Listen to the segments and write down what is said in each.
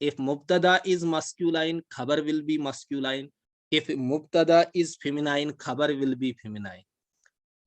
If mubtada is masculine, khabar will be masculine. If mubtada is feminine, khabar will be feminine.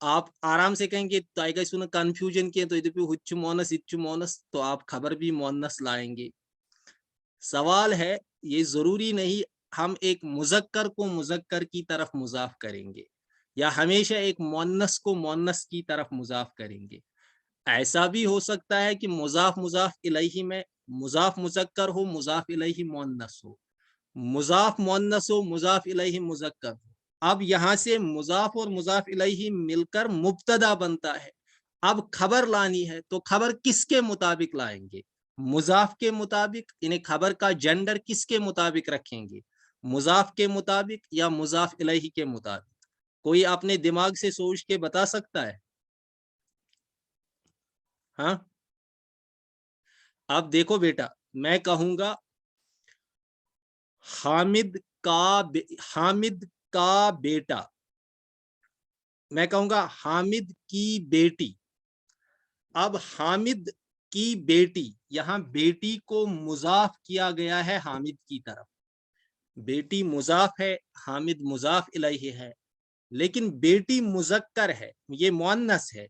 آپ آرام سے کہیں گے تائگا سن confusion کیے تو ادھر پہ ہچ مونس ہچ مونس تو آپ خبر بھی مونس لائیں گے. سوال ہے یہ ضروری نہیں ہم ایک مذکر کو مذکر کی طرف مضاف کریں گے یا ہمیشہ ایک مونس کو مونس کی طرف مضاف کریں گے. ایسا بھی ہو سکتا ہے کہ مضاف مضاف الیہ میں مضاف مذکر ہو مضاف الیہ مونس ہو, مضاف مونس ہو مضاف الیہ مذکر ہو. اب یہاں سے مضاف اور مضاف الیہ مل کر مبتدا بنتا ہے. اب خبر لانی ہے تو خبر کس کے مطابق لائیں گے؟ مضاف کے مطابق, یعنی خبر کا جنڈر کس کے مطابق رکھیں گے؟ مضاف کے مطابق یا مضاف الیہ کے مطابق؟ کوئی اپنے دماغ سے سوچ کے بتا سکتا ہے؟ ہاں اب دیکھو بیٹا, میں کہوں گا حامد کا بیٹا, میں کہوں گا حامد کی بیٹی. اب حامد کی بیٹی, یہاں بیٹی کو مضاف کیا گیا ہے حامد کی طرف. بیٹی مضاف ہے, حامد مضاف الیہ ہے, لیکن بیٹی مذکر ہے, یہ مؤنث ہے,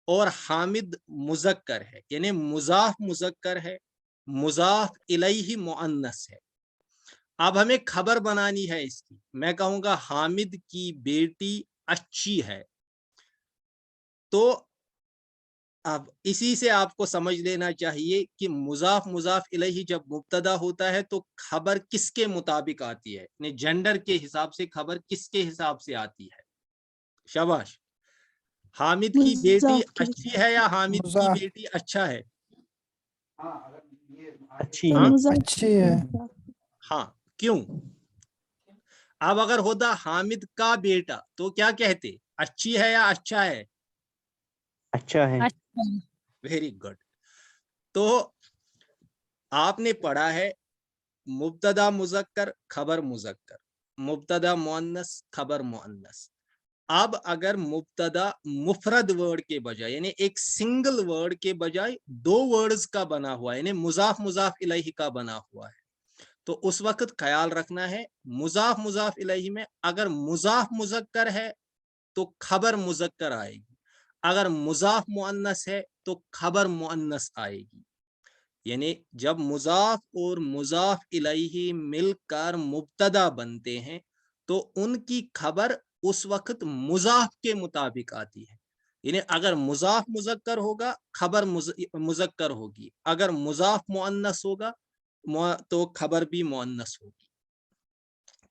اور حامد مذکر ہے, یعنی مضاف مذکر ہے, مضاف الیہ مؤنث ہے. اب ہمیں خبر بنانی ہے اس کی. میں کہوں گا حامد کی بیٹی اچھی ہے. تو اب اسی سے آپ کو سمجھ لینا چاہیے کہ مضاف مضاف الیہ جب مبتدا ہوتا ہے تو خبر کس کے مطابق آتی ہے, یعنی جنڈر کے حساب سے خبر کس کے حساب سے آتی ہے. شاباش. حامد کی بیٹی اچھی ہے یا حامد کی بیٹی اچھا ہے؟ اچھی ہاں ہے. ہاں, کیوں؟ اب اگر ہوتا حامد کا بیٹا تو کیا کہتے, اچھی ہے یا اچھا ہے؟ اچھا ہے. Very good. تو آپ نے پڑھا ہے مبتدا مذکر خبر مذکر, مبتدا مؤنث خبر مؤنث. اب اگر مبتدا مفرد ورڈ کے بجائے, یعنی ایک سنگل ورڈ کے بجائے دو ورڈز کا بنا ہوا ہے, یعنی مضاف مضاف الیہ کا بنا ہوا ہے, تو اس وقت خیال رکھنا ہے مضاف مضاف الیہ میں اگر مضاف مذکر ہے تو خبر مذکر آئے گی, اگر مضاف مؤنث ہے تو خبر مؤنث آئے گی. یعنی جب مضاف اور مضاف الیہ مل کر مبتدا بنتے ہیں تو ان کی خبر اس وقت مضاف کے مطابق آتی ہے. یعنی اگر مضاف مذکر ہوگا خبر مذکر ہوگی, اگر مضاف مؤنث ہوگا تو خبر بھی مؤنث ہوگی.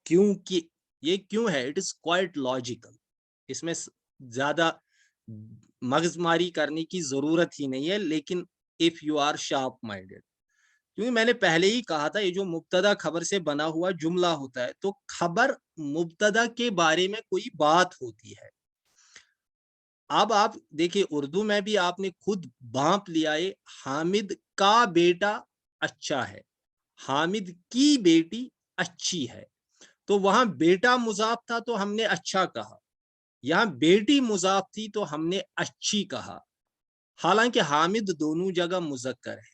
کیونکہ یہ کیوں ہے, اٹ از کوائٹ لاجیکل, اس میں زیادہ مغز ماری کرنے کی ضرورت ہی نہیں ہے, لیکن if you are sharp minded. کیونکہ میں نے پہلے ہی کہا تھا یہ جو مبتدا خبر سے بنا ہوا جملہ ہوتا ہے تو خبر مبتدا کے بارے میں کوئی بات ہوتی ہے. اب آپ دیکھیں اردو میں بھی آپ نے خود بانپ لیا ہے, حامد کا بیٹا اچھا ہے, حامد کی بیٹی اچھی ہے. تو وہاں بیٹا مضاف تھا تو ہم نے اچھا کہا, یہاں بیٹی مضاف تھی تو ہم نے اچھی کہا, حالانکہ حامد دونوں جگہ مذکر ہے.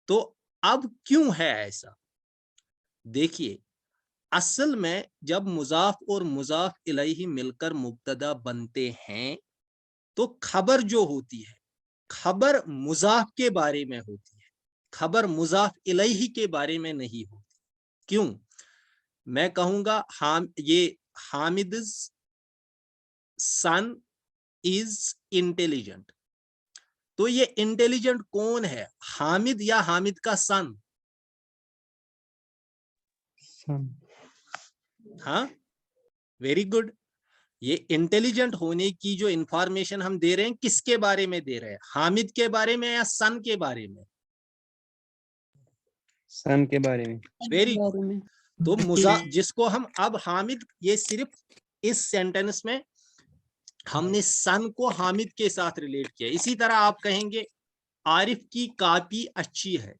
تو اب کیوں ہے ایسا؟ دیکھیے اصل میں جب مضاف اور مضاف الیہ مل کر مبتدا بنتے ہیں تو خبر جو ہوتی ہے خبر مضاف کے بارے میں ہوتی ہے, خبر مضاف الیہ کے بارے میں نہیں ہوتی. کیوں؟ میں کہوں گا یہ حامد's son is intelligent. تو یہ انٹیلیجنٹ کون ہے, حامد یا حامد کا سن؟ ہاں ویری گڈ. یہ انٹیلیجنٹ ہونے کی جو انفارمیشن ہم دے رہے ہیں کس کے بارے میں دے رہے ہیں, حامد کے بارے میں یا سن کے بارے میں؟ سن کے بارے میں. Very good. تو جس کو ہم اب حامد, یہ صرف اس سینٹینس میں ہم نے سن کو حامد کے ساتھ ریلیٹ کیا. اسی طرح آپ کہیں گے عارف کی کاپی اچھی ہے,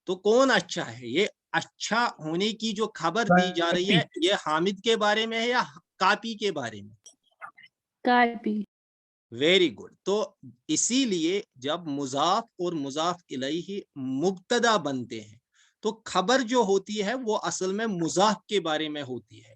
تو کون اچھا ہے؟ یہ اچھا ہونے کی جو خبر دی جا رہی ہے یہ حامد کے بارے میں ہے یا کاپی کے بارے میں؟ کاپی. Very good. تو اسی لیے جب مضاف اور مضاف الیہ مبتدا بنتے ہیں تو خبر جو ہوتی ہے وہ اصل میں مضاف کے بارے میں ہوتی ہے.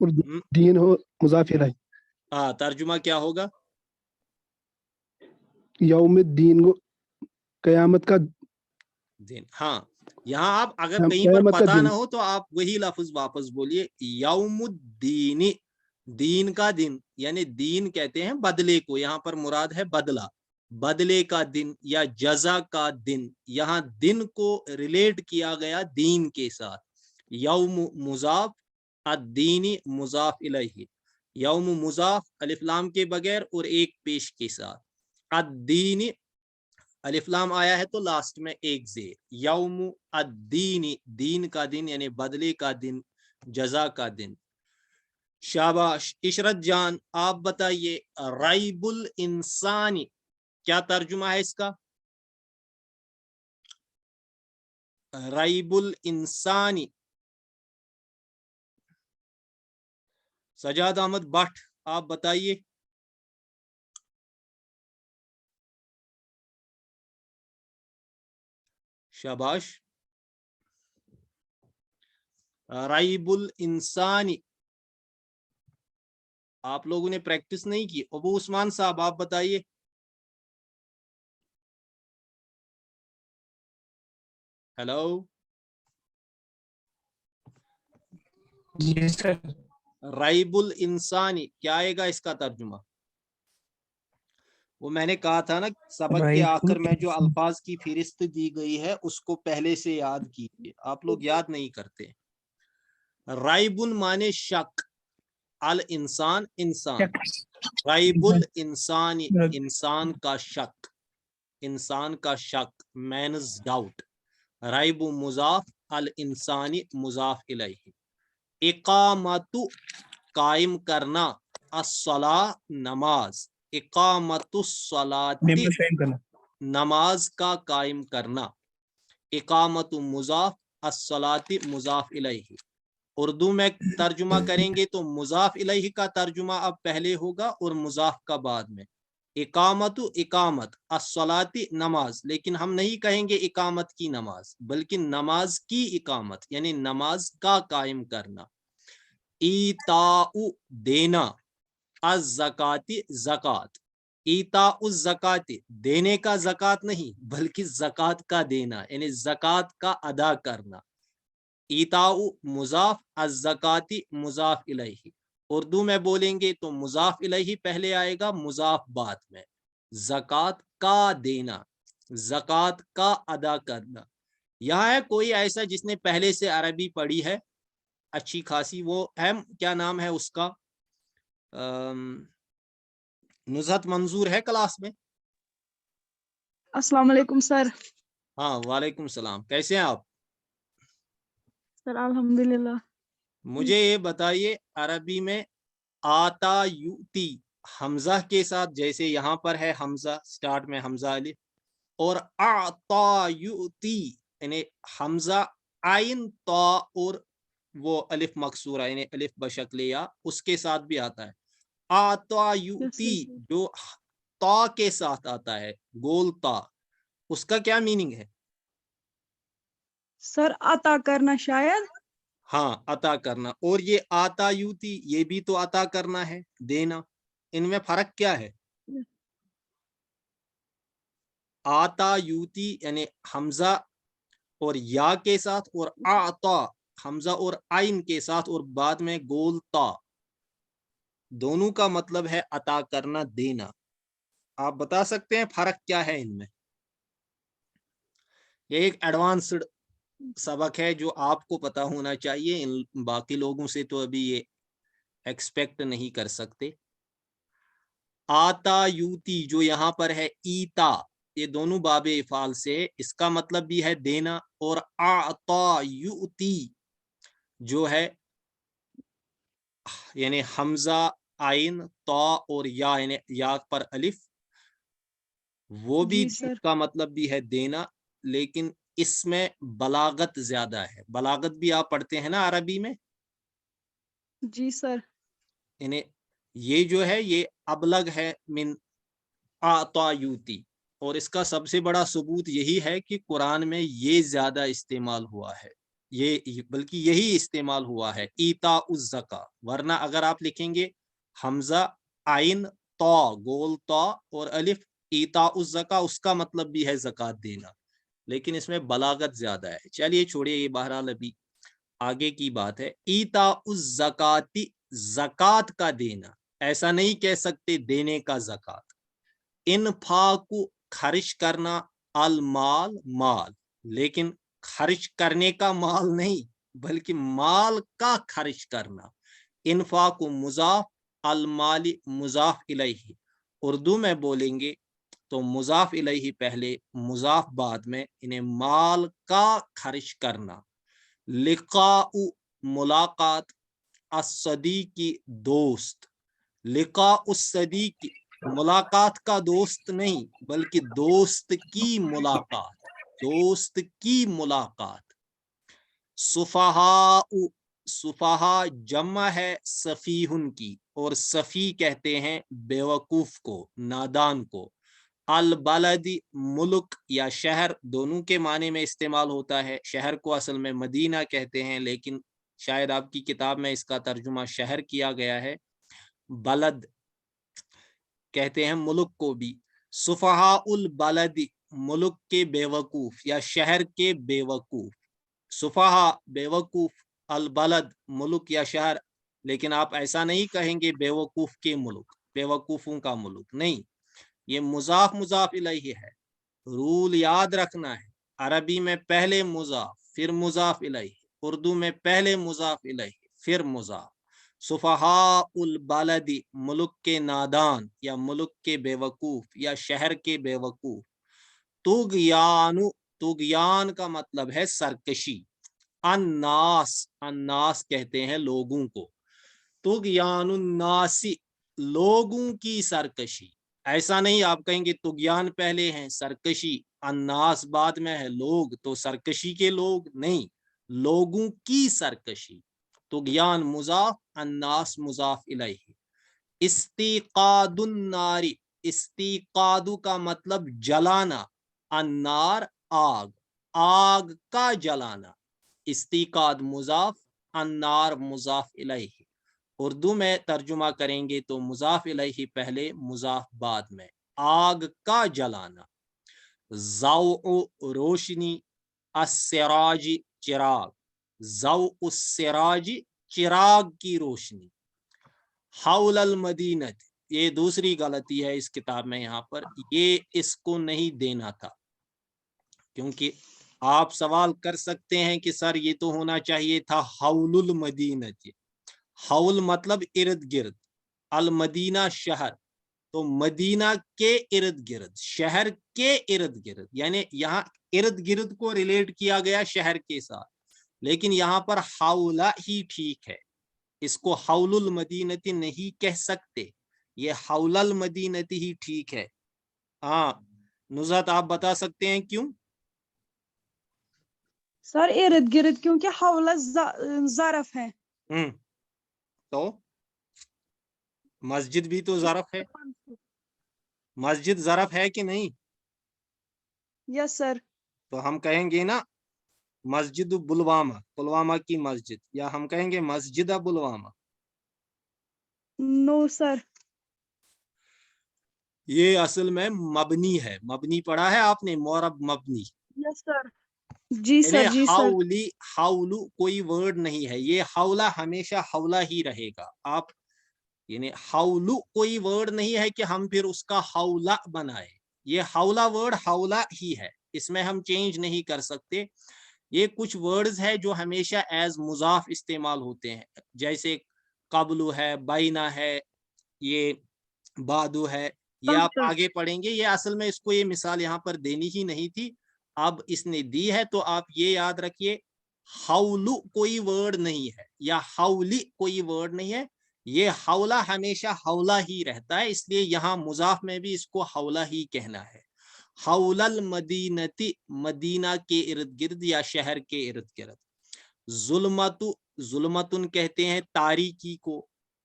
اور دین ہو مضاف الیہ. ہاں ترجمہ کیا ہوگا؟ یوم الدین کو قیامت کا دن. ہاں یہاں آپ اگر کہیں پر قیامت کا پتہ دن. نہ ہو تو آپ وہی لفظ واپس بولیے، یوم الدین، دین کا دن، یعنی دین کہتے ہیں بدلے کو، یہاں پر مراد ہے بدلہ، بدلے کا دن یا جزا کا دن. یہاں دن کو ریلیٹ کیا گیا دین کے ساتھ. یوم مضاف، الدین مضاف الیہ. یوم مضاف الف لام کے بغیر اور ایک پیش کے ساتھ. الدین الف لام آیا ہے تو لاسٹ میں ایک زیر. یوم الدین، دین کا دن یعنی بدلے کا دن، جزا کا دن. شاباش. عشرت جان آپ بتائیے ریب الانسانی کیا ترجمہ ہے اس کا؟ ریب الانسانی. سجاد احمد بٹ آپ بتائیے. شاباش. ریب الانسانی آپ لوگوں نے پریکٹس نہیں کی. ابو عثمان صاحب آپ بتائیے. ہیلو. جی سر. ریب الانسانی کیا آئے گا اس کا ترجمہ؟ وہ میں نے کہا تھا نا سبق کے آخر میں جو الفاظ کی فہرست دی گئی ہے اس کو پہلے سے یاد کیجیے، آپ لوگ یاد نہیں کرتے. ریبن مانے شک، الانسان انسان، ریب الانسان انسان کا شک، انسان کا شک مینز ڈاؤٹ. ریب مضاف، الانسانی مضاف الیہ. اقامت قائم کرنا، الصلاۃ نماز، اقامت الصلاۃ نماز کا قائم کرنا. اقامت مضاف، الصلاۃ مضاف الیہ. اردو میں ترجمہ کریں گے تو مضاف الیہ کا ترجمہ اب پہلے ہوگا اور مضاف کا بعد میں. اقامت اقامت، الصلاۃ نماز، لیکن ہم نہیں کہیں گے اقامت کی نماز بلکہ نماز کی اقامت یعنی نماز کا قائم کرنا. ایتاء دینا، الزکات زکات. ایتاء الزکات دینے کا زکات نہیں بلکہ زکات کا دینا یعنی زکات کا ادا کرنا. ایتاء مضاف، الزکات مضاف الیہ. اردو میں بولیں گے تو مضاف الیہ پہلے آئے گا، مضاف بعد میں. زکات کا دینا، زکات کا ادا کرنا. یہاں ہے کوئی ایسا جس نے پہلے سے عربی پڑھی ہے اچھی خاصی؟ وہ ہے کیا نام ہے اس کا؟ نزہت منظور ہے کلاس میں؟ السلام علیکم سر. ہاں وعلیکم السلام. کیسے ہیں آپ؟ سر الحمدللہ. مجھے یہ بتائیے عربی میں آتا یوتی حمزہ کے ساتھ، جیسے یہاں پر ہے حمزہ سٹارٹ میں حمزہ الف، اور اعطا یوتی یعنی حمزہ عین تا اور وہ الف مکسورہ یعنی الف بشکل یا اس کے ساتھ بھی آتا ہے. آتا یوتی جو تا کے ساتھ آتا ہے گول تا، اس کا کیا میننگ ہے؟ سر عطا کرنا شاید. ہاں عطا کرنا. اور یہ آتا یوتی یہ بھی تو عطا کرنا ہے، دینا. ان میں فرق کیا ہے؟ آتا یوتی یعنی حمزہ اور یا کے ساتھ، اور آتا حمزہ اور عین کے ساتھ اور بعد میں گول تا، دونوں کا مطلب ہے عطا کرنا، دینا. آپ بتا سکتے ہیں فرق کیا ہے ان میں؟ یہ ایک ایڈوانسڈ سبق ہے جو آپ کو پتا ہونا چاہیے، ان باقی لوگوں سے تو ابھی یہ ایکسپیکٹ نہیں کر سکتے. آتا یوتی جو یہاں پر ہے ایتا، یہ دونوں باب افعال سے، اس کا مطلب بھی ہے دینا. اور اعطا یوتی جو ہے یعنی حمزہ عین تا اور یا یعنی یا پر الف، وہ بھی اس کا مطلب بھی ہے دینا، لیکن اس میں بلاغت زیادہ ہے. بلاغت بھی آپ پڑھتے ہیں نا عربی میں؟ جی سر. یعنی یہ جو ہے یہ ابلغ ہے من اعطا یوتی، اور اس کا سب سے بڑا ثبوت یہی ہے کہ قرآن میں یہ زیادہ استعمال ہوا ہے. یہ بلکہ یہی استعمال ہوا ہے ایتا الزکا، ورنہ اگر آپ لکھیں گے حمزہ عین تا گول تا اور الف ایتا الزکا، اس کا مطلب بھی ہے زکات دینا، لیکن اس میں بلاغت زیادہ ہے. چلیے چھوڑیے یہ، بہرحال ابھی آگے کی بات ہے. ایتا الزکاتی، زکات کا دینا، ایسا نہیں کہہ سکتے دینے کا زکات. انفاق خرچ کرنا، المال مال، لیکن خرچ کرنے کا مال نہیں بلکہ مال کا خرچ کرنا. انفاق مضاف، المال مضاف الیہ. اردو میں بولیں گے تو مضاف الیہ پہلے مضاف بعد میں، انہیں مال کا خرچ کرنا. لقاء ملاقات، الصدیقی دوست. لقاء الصدیق ملاقات کا دوست نہیں بلکہ دوست کی ملاقات، دوست کی ملاقات. سفہاء، سفہاء جمع ہے سفیہن کی، اور سفی کہتے ہیں بیوقوف کو، نادان کو. البلد ملک یا شہر، دونوں کے معنی میں استعمال ہوتا ہے. شہر کو اصل میں مدینہ کہتے ہیں، لیکن شاید آپ کی کتاب میں اس کا ترجمہ شہر کیا گیا ہے. بلد کہتے ہیں ملک کو بھی. سفہاء البلد ملک کے بیوقوف یا شہر کے بیوقوف. سفہاء بیوقوف، البلد ملک یا شہر، لیکن آپ ایسا نہیں کہیں گے بیوقوف کے ملک، بیوقوفوں کا ملک نہیں. یہ مضاف مضاف الیہ ہے. رول یاد رکھنا ہے، عربی میں پہلے مضاف پھر مضاف الیہ، اردو میں پہلے مضاف الیہ پھر مضاف. سفہاء البلد ملک کے نادان یا ملک کے بیوقوف یا شہر کے بیوقوف. طغیان، طغیان کا مطلب ہے سرکشی. الناس، الناس کہتے ہیں لوگوں کو. طغیان الناس لوگوں کی سرکشی. ایسا نہیں آپ کہیں گے طغیان پہلے ہیں سرکشی الناس بعد میں ہے، لوگ تو سرکشی کے لوگ نہیں، لوگوں کی سرکشی. طغیان مضاف، الناس مضاف الیہ. استیقاد النار، استیقاد کا مطلب جلانا، النار آگ، آگ کا جلانا. استیقاد مضاف، النار مضاف الیہ. اردو میں ترجمہ کریں گے تو مضاف الیہ پہلے مضاف بعد میں، آگ کا جلانا. ضوء روشنی، السراج چراغ، ضوء السراج چراغ کی روشنی. حول المدینت، یہ دوسری غلطی ہے اس کتاب میں، یہاں پر یہ اس کو نہیں دینا تھا، کیونکہ آپ سوال کر سکتے ہیں کہ سر یہ تو ہونا چاہیے تھا حول المدینت. حول مطلب ارد گرد، المدینہ شہر، تو مدینہ کے ارد گرد، شہر کے ارد گرد، یعنی یہاں ارد گرد کو ریلیٹ کیا گیا شہر کے ساتھ، لیکن یہاں پر حولا ہی ٹھیک ہے. اس کو حول المدینتی نہیں کہہ سکتے، یہ حول المدینتی ہی ٹھیک ہے. ہاں نزہت آپ بتا سکتے ہیں کیوں؟ سر ارد گرد کیونکہ حول ظرف ہے. تو مسجد بھی تو ظرف ہے، مسجد ظرف ہے کہ نہیں؟ یس سر. تو ہم کہیں گے نا مسجد بلوامہ، پلوامہ کی مسجد، یا ہم کہیں گے مسجد بلوامہ. نو سر. یہ اصل میں مبنی ہے، مبنی پڑھا ہے آپ نے، مورب مبنی. یس سر. جی سر. جی سر. حولی، حولو کوئی ورڈ نہیں ہے، یہ حولہ ہمیشہ حولہ ہی رہے گا. آپ یعنی حولو کوئی ورڈ نہیں ہے کہ ہم پھر اس کا حولہ بنائے، یہ حولہ ورڈ حولہ ہی ہے، اس میں ہم چینج نہیں کر سکتے. یہ کچھ ورڈز ہے جو ہمیشہ ایز مضاف استعمال ہوتے ہیں، جیسے قبلو ہے، بینہ ہے، یہ بادو ہے، یہ آپ آگے پڑھیں گے. یہ اصل میں اس کو یہ مثال یہاں پر دینی ہی نہیں تھی، اب اس نے دی ہے، تو آپ یہ یاد رکھیے حولو کوئی ورڈ نہیں ہے یا حولی کوئی ورڈ نہیں ہے، یہ حولہ ہمیشہ حولہ ہی رہتا ہے، اس لیے یہاں مضاف میں بھی اس کو حولہ ہی کہنا ہے. حول المدینتی مدینہ کے ارد گرد یا شہر کے ارد گرد. ظلمت، ظلمتن کہتے ہیں تاریکی کو،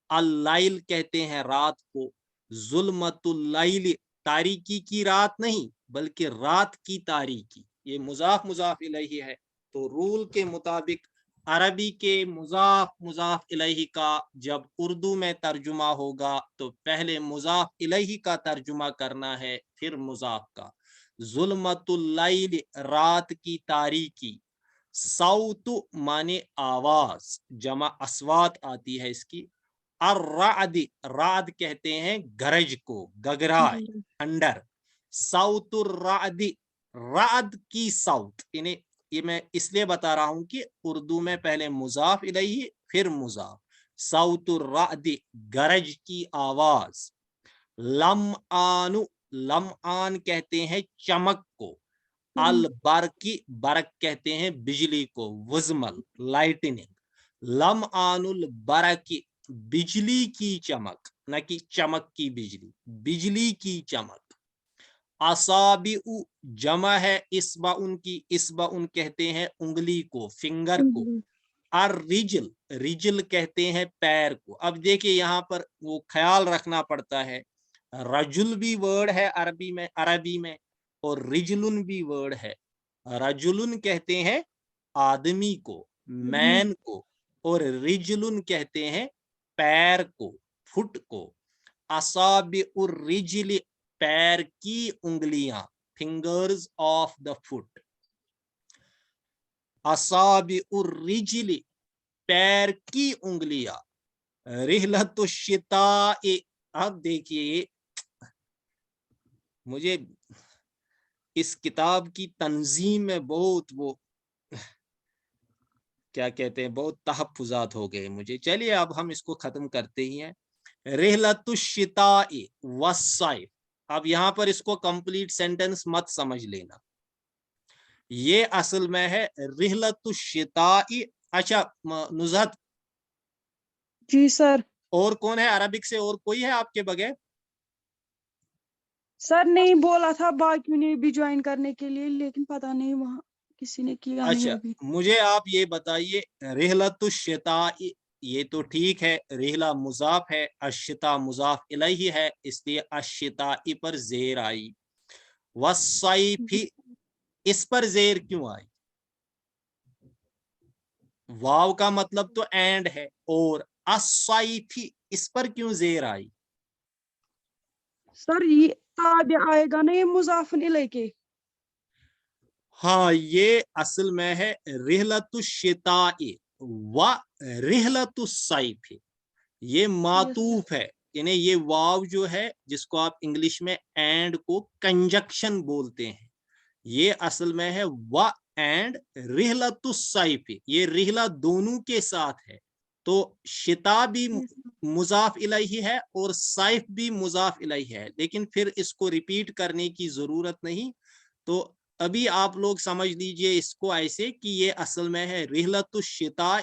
اللیل کہتے ہیں رات کو. ظلمت اللیل تاریکی کی رات نہیں بلکہ رات کی تاریکی، یہ مضاف مضاف الیہ ہے. تو رول کے مطابق عربی کے مضاف مضاف الیہ کا جب اردو میں ترجمہ ہوگا تو پہلے مضاف الیہ کا ترجمہ کرنا ہے پھر مضاف کا. ظلمت اللیل رات کی تاریکی. صوت مانے آواز جمع اصوات آتی ہے اس کی. الرعد رعد کہتے ہیں گرج کو گگرائے انڈر. صوت الرعد رعد کی صوت یعنی یہ میں اس لیے بتا رہا ہوں کہ اردو میں پہلے مضاف الیہ پھر مضاف. صوت الرعد گرج کی آواز. لمعان لمعان کہتے ہیں چمک کو. البرقی برق کہتے ہیں بجلی کو وزمل لائٹننگ. لمعان البرقی بجلی کی چمک نہ کہ چمک کی بجلی بجلی کی چمک. اصابع جمع ہے اصبع ان کی اصبع ان کہتے ہیں انگلی کو فنگر کو. الرجل رجل کہتے ہیں پیر کو. اب دیکھیں یہاں پر وہ خیال رکھنا پڑتا ہے رجل بھی ورڈ ہے عربی میں اور رجلن بھی ورڈ ہے. رجلن کہتے ہیں آدمی کو مین کو اور رجلن کہتے ہیں پیر کو فٹ کو. اصابع الرجل پیر کی انگلیاں فنگرز آف دا فٹ. اصابع الرجل پیر کی انگلیاں. رحلت الشتاء اب دیکھیے مجھے اس کتاب کی تنظیم میں بہت وہ کیا کہتے ہیں بہت تحفظات ہو گئے مجھے. چلیے اب ہم اس کو ختم کرتے ہی ہیں. رحلت الشتاء والصيف. اب یہاں پر اس کو کمپلیٹ سینٹنس مت سمجھ لینا یہ اصل میں ہے رحلت الشتاء. اچھا نزہت جی سر. اور کون ہے عربک سے اور کوئی ہے آپ کے بغیر؟ سر نہیں بولا تھا باقیوں نے بھی جوائن کرنے کے لیے لیکن پتہ نہیں وہاں کسی نے کیا نہیں اچھا ابھی. مجھے آپ یہ بتائیے رحلت الشتاء یہ تو ٹھیک ہے رحلہ مضاف ہے الشتاء مضاف الیہ ہے اس لیے الشتاء پر زیر آئی. والصیف اس پر زیر کیوں آئی؟ واو کا مطلب تو اینڈ ہے اور الصیف اس پر کیوں زیر آئی؟ سر یہ تابع آئے گا نا یہ مضاف الیہ کے. ہاں یہ اصل میں ہے رحلت الشتاء و رحلت الصیف. یہ معطوف ہے یعنی یہ واو جو ہے جس کو آپ انگلش میں اینڈ کو کنجکشن بولتے ہیں یہ اصل میں ہے و اینڈ رحلت الصیف. یہ رحلہ دونوں کے ساتھ ہے تو شتا بھی مضاف الیہ ہے اور صیف بھی مضاف الیہ ہے لیکن پھر اس کو ریپیٹ کرنے کی ضرورت نہیں. تو ابھی آپ لوگ سمجھ لیجئے اس کو ایسے کہ یہ اصل میں ہے رحلت الشتاء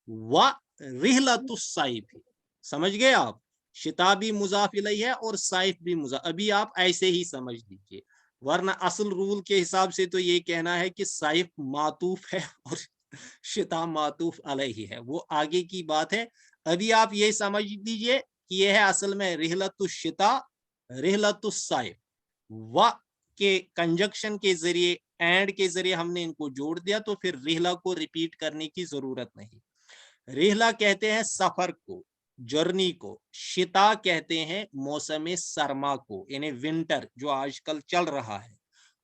و رحلت الصیف. سمجھ گئے آپ؟ شتا بھی مضاف الیہ ہے اور صیف بھی مضاف. ابھی آپ ایسے ہی سمجھ لیجئے ورنہ اصل رول کے حساب سے تو یہ کہنا ہے کہ صیف معطوف ہے اور شتا معطوف علیہ ہے وہ آگے کی بات ہے. ابھی آپ یہ سمجھ لیجئے کہ یہ ہے اصل میں رحلت الشتاء رحلت الصیف. و کے کنجکشن کے ذریعے اینڈ کے ذریعے ہم نے ان کو جوڑ دیا تو پھر رحلہ کو ریپیٹ کرنے کی ضرورت نہیں. رحلہ کہتے ہیں سفر کو جرنی کو. شتا کہتے ہیں موسم سرما کو یعنی ونٹر جو آج کل چل رہا ہے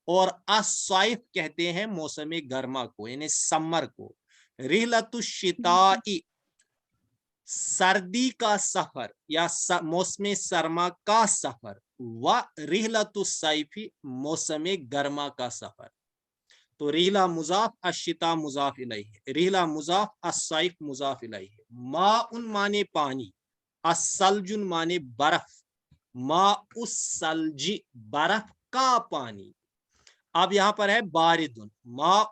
اور الصیف کہتے ہیں موسم گرما کو یعنی سمر کو. رحلت الشتاء سردی کا سفر یا موسم سرما کا سفر و رحلت الصیف موسم گرما کا سفر. تو رحلہ مضاف الشتاء مضاف الیہ رحلہ مضاف الصیف مضاف الیہ. ماء مانے پانی الثلج مانے برف ماء الثلج برف کا پانی. اب یہاں پر ہے باردن ماء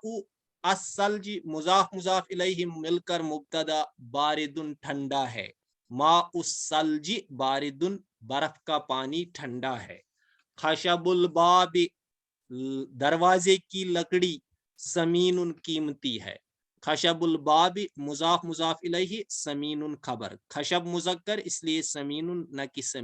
الثلج مضاف مضاف الیہ مل کر مبتدا باردن ٹھنڈا ہے. ماء الثلج باردن برف کا پانی ٹھنڈا ہے. خشب الباب دروازے کی لکڑی سمین قیمتی ہے. خشب الباب مضاف مضاف الیہ سمین خبر. خشب مذکر اس لیے سمین نہ کہ